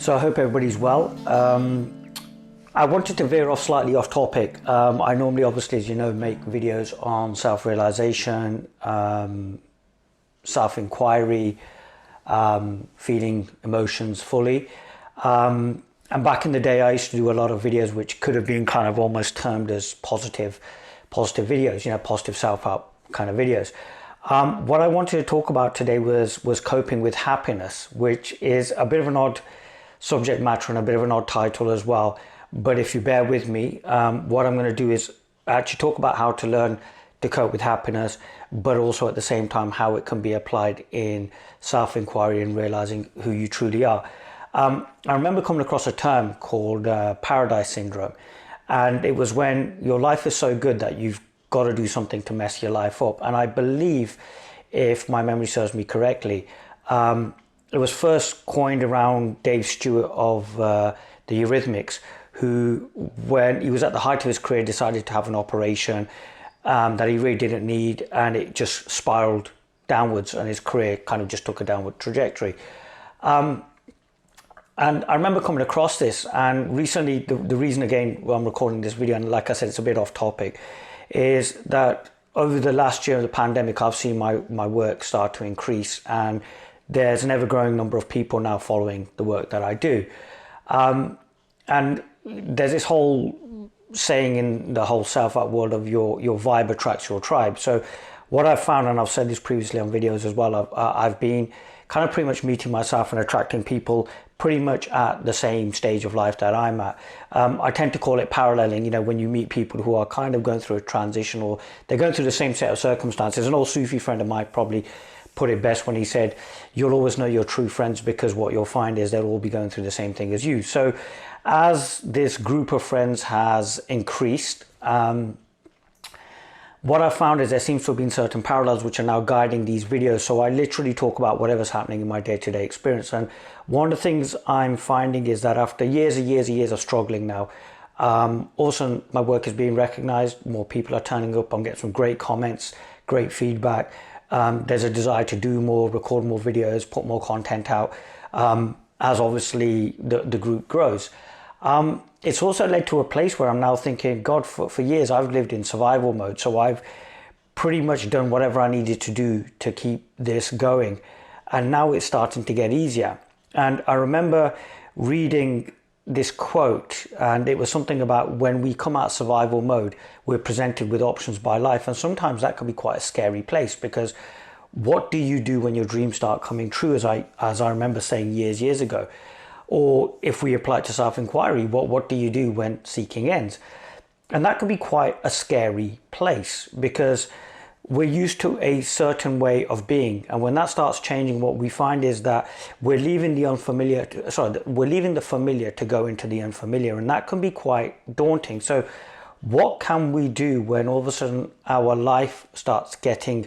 So I hope everybody's well. I wanted to veer off slightly off topic. I normally, obviously, as you know, make videos on self-realization, self-enquiry, feeling emotions fully. And back in the day, I used to do a lot of videos which could have been kind of almost termed as positive videos, you know, positive self-help kind of videos. What I wanted to talk about today was coping with happiness, which is a bit of an odd subject matter and a bit of an odd title as well. But if you bear with me, what I'm going to do is actually talk about how to learn to cope with happiness, but also at the same time how it can be applied in self-inquiry and realizing who you truly are. I remember coming across a term called paradise syndrome, and it was when your life is so good that you've got to do something to mess your life up. And I believe, if my memory serves me correctly, it was first coined around Dave Stewart of the Eurythmics, who, when he was at the height of his career, decided to have an operation that he really didn't need, and it just spiraled downwards, and his career kind of just took a downward trajectory. And I remember coming across this, and recently, the reason again why I'm recording this video, and like I said, it's a bit off topic, is that over the last year of the pandemic, I've seen my work start to increase, and there's an ever-growing number of people now following the work that I do. And there's this whole saying in the whole self-help world of your vibe attracts your tribe. So what I've found, and I've said this previously on videos as well, I've been kind of pretty much meeting myself and attracting people pretty much at the same stage of life that I'm at. I tend to call it paralleling, you know, when you meet people who are kind of going through a transition, or they're going through the same set of circumstances. An old Sufi friend of mine probably put it best when he said, you'll always know your true friends because what you'll find is they'll all be going through the same thing as you. So as this group of friends has increased, what I've found is there seems to have been certain parallels which are now guiding these videos. So I literally talk about whatever's happening in my day-to-day experience. And one of the things I'm finding is that after years and years and years of struggling now, also my work is being recognized. More people are turning up. I'm getting some great comments, great feedback. There's a desire to do more, record more videos, put more content out, as obviously the group grows. It's also led to a place where I'm now thinking, God, for years I've lived in survival mode. So I've pretty much done whatever I needed to do to keep this going. And now it's starting to get easier. And I remember reading this quote, and it was something about when we come out of survival mode, we're presented with options by life. And sometimes that can be quite a scary place, because what do you do when your dreams start coming true, as I remember saying years ago? Or if we apply it to self-inquiry, what do you do when seeking ends? And that can be quite a scary place, because we're used to a certain way of being. And when that starts changing, what we find is that we're leaving the familiar to go into the unfamiliar. And that can be quite daunting. So what can we do when all of a sudden our life starts getting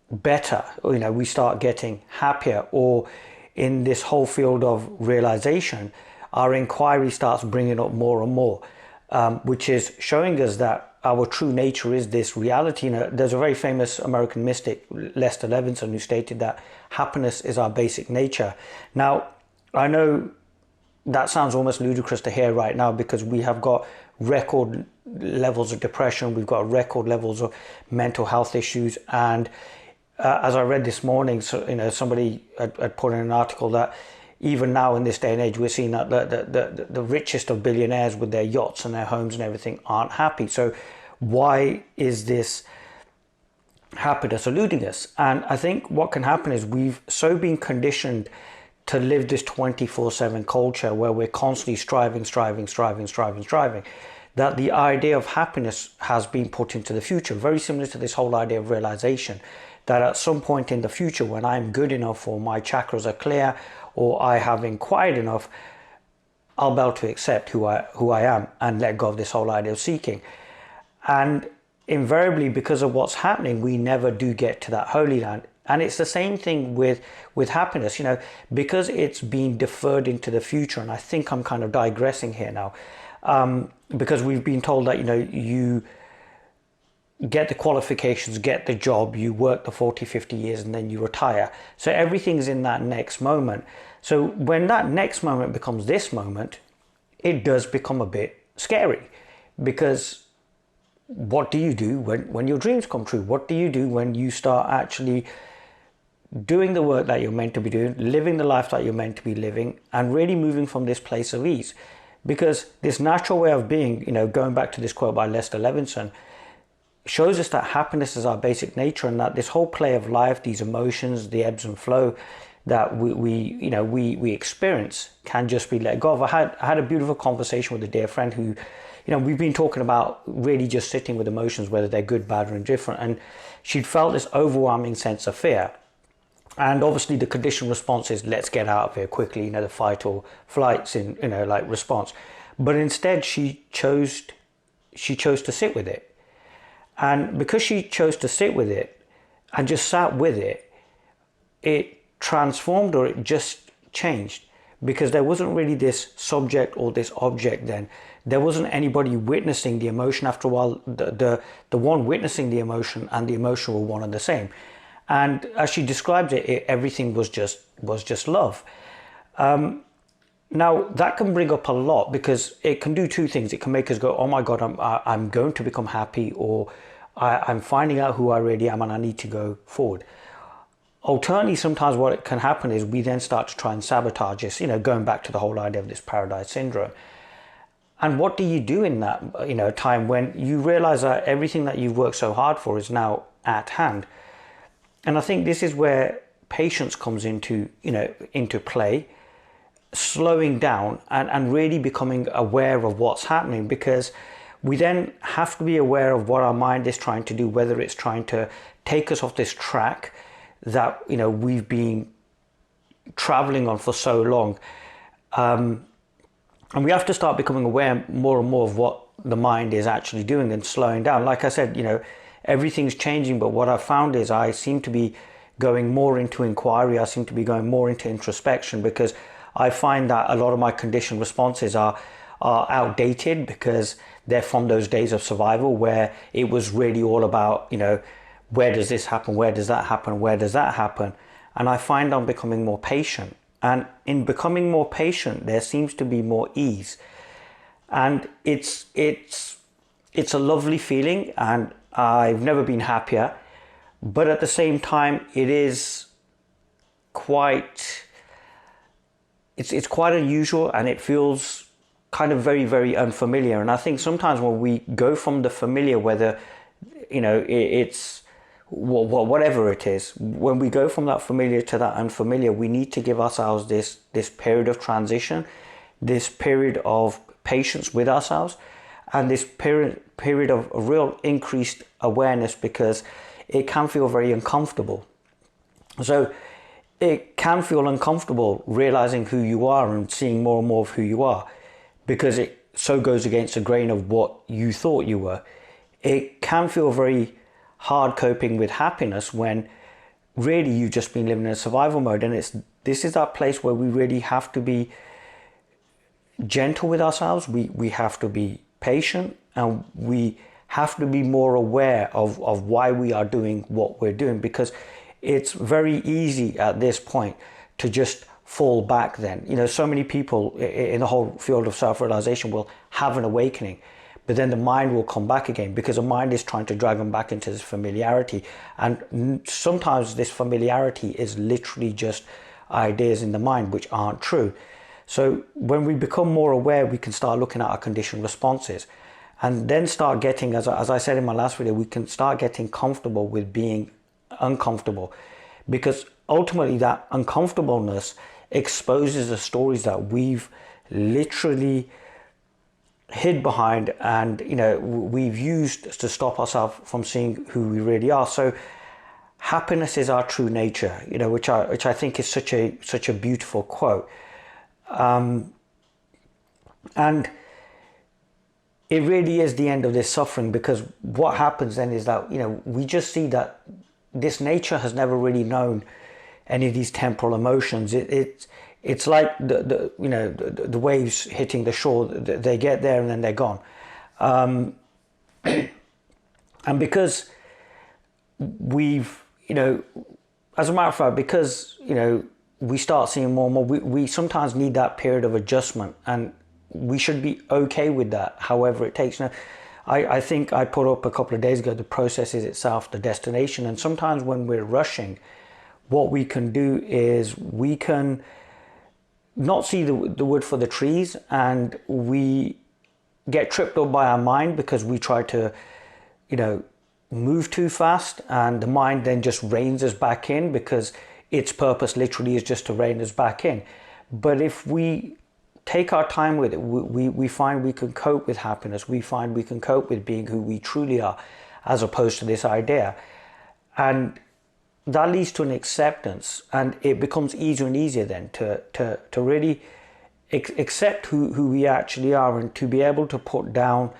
better? You know, we start getting happier, or in this whole field of realization, our inquiry starts bringing up more and more, which is showing us that our true nature is this reality. You know, there's a very famous American mystic, Lester Levinson, who stated that happiness is our basic nature. Now, I know that sounds almost ludicrous to hear right now, because we have got record levels of depression, we've got record levels of mental health issues, and as I read this morning, so, you know, somebody had put in an article that even now in this day and age, we're seeing that the richest of billionaires with their yachts and their homes and everything aren't happy. So why is this happiness eluding us? And I think what can happen is we've so been conditioned to live this 24/7 culture where we're constantly striving, that the idea of happiness has been put into the future, very similar to this whole idea of realization. That at some point in the future, when I'm good enough, or my chakras are clear, or I have inquired enough, I'll be able to accept who I am and let go of this whole idea of seeking. And invariably, because of what's happening, we never do get to that holy land. And it's the same thing with happiness, you know, because it's being deferred into the future. And I think I'm kind of digressing here now, because we've been told that, you know, get the qualifications, get the job, you work the 40, 50 years, and then you retire. So everything's in that next moment. So when that next moment becomes this moment, it does become a bit scary, because what do you do when your dreams come true? What do you do when you start actually doing the work that you're meant to be doing, living the life that you're meant to be living, and really moving from this place of ease? Because this natural way of being, going back to this quote by Lester Levinson, shows us that happiness is our basic nature, and that this whole play of life, these emotions, the ebbs and flow that we experience, can just be let go of. I had a beautiful conversation with a dear friend who, we've been talking about really just sitting with emotions, whether they're good, bad, or indifferent, and she'd felt this overwhelming sense of fear. And obviously the conditioned response is, let's get out of here quickly, the fight or flights in, response. But instead she chose to sit with it. And because she chose to sit with it and just sat with it, it transformed, or it just changed, because there wasn't really this subject or this object then. There wasn't anybody witnessing the emotion. After a while, the one witnessing the emotion and the emotion were one and the same. And as she describes it, everything was just love. Now that can bring up a lot, because it can do two things. It can make us go, oh my God, I'm going to become happy, or I'm finding out who I really am and I need to go forward. Alternatively, sometimes what it can happen is we then start to try and sabotage this, going back to the whole idea of this paradise syndrome. And what do you do in that, time when you realize that everything that you've worked so hard for is now at hand? And I think this is where patience comes into play, slowing down and really becoming aware of what's happening, because we then have to be aware of what our mind is trying to do, whether it's trying to take us off this track that we've been traveling on for so long. And we have to start becoming aware more and more of what the mind is actually doing and slowing down. Like I said, everything's changing, but what I've found is I seem to be going more into inquiry. I seem to be going more into introspection, because I find that a lot of my conditioned responses are outdated, because they're from those days of survival where it was really all about, where does this happen? Where does that happen? Where does that happen? And I find I'm becoming more patient. And in becoming more patient, there seems to be more ease. And it's a lovely feeling, and I've never been happier. But at the same time, it's quite unusual, and it feels kind of very, very unfamiliar. And I think sometimes when we go from the familiar, whether it's whatever it is, when we go from that familiar to that unfamiliar, we need to give ourselves this period of transition, this period of patience with ourselves, and this period of real increased awareness, because it can feel very uncomfortable. So it can feel uncomfortable realizing who you are and seeing more and more of who you are, because it so goes against the grain of what you thought you were. It can feel very hard coping with happiness when really you've just been living in a survival mode. And this is that place where we really have to be gentle with ourselves. We have to be patient, and we have to be more aware of why we are doing what we're doing, because it's very easy at this point to just fall back then. So many people in the whole field of self-realization will have an awakening, but then the mind will come back again, because the mind is trying to drag them back into this familiarity. And sometimes this familiarity is literally just ideas in the mind which aren't true. So when we become more aware, we can start looking at our conditioned responses, and then start getting, as I said in my last video, we can start getting comfortable with being uncomfortable, because ultimately that uncomfortableness exposes the stories that we've literally hid behind, and we've used to stop ourselves from seeing who we really are. So happiness is our true nature, which I think is such a beautiful quote. And it really is the end of this suffering, because what happens then is that we just see that this nature has never really known any of these temporal emotions. It's like the waves hitting the shore. They get there and then they're gone. And because we've, as a matter of fact, because, we start seeing more and more, we sometimes need that period of adjustment, and we should be okay with that, however it takes. Now, I think I put up a couple of days ago, the process is itself the destination. And sometimes when we're rushing, what we can do is we can not see the wood for the trees, and we get tripped up by our mind because we try to, move too fast, and the mind then just reins us back in because its purpose literally is just to rein us back in. But if we take our time with it, we find we can cope with happiness. We find we can cope with being who we truly are, as opposed to this idea. And that leads to an acceptance, and it becomes easier and easier then to really accept who we actually are, and to be able to put down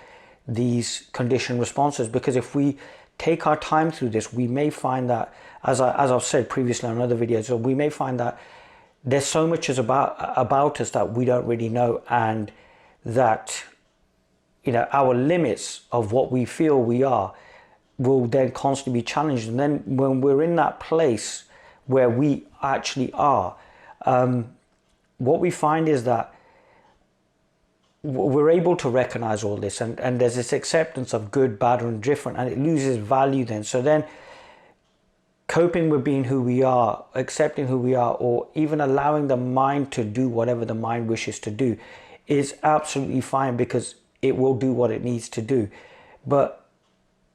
these conditioned responses. Because if we take our time through this, we may find that, as I've said previously on other videos, so we may find that there's so much about us that we don't really know, and that our limits of what we feel we are will then constantly be challenged. And then when we're in that place where we actually are, what we find is that we're able to recognize all this, and there's this acceptance of good, bad, or indifferent, and it loses value then. So then coping with being who we are, accepting who we are, or even allowing the mind to do whatever the mind wishes to do is absolutely fine, because it will do what it needs to do. But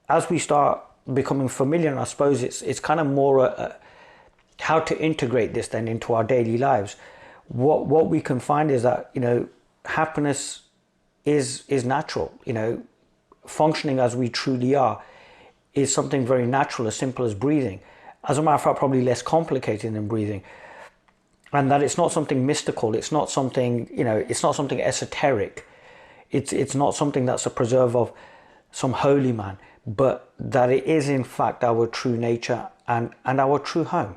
as we start becoming familiar, and I suppose it's kind of more how to integrate this then into our daily lives, what we can find is that, happiness is natural. Functioning as we truly are is something very natural, as simple as breathing. As a matter of fact, probably less complicated than breathing. And that it's not something mystical. It's not something, it's not something esoteric. It's not something that's a preserve of some holy man, but that it is in fact our true nature and our true home.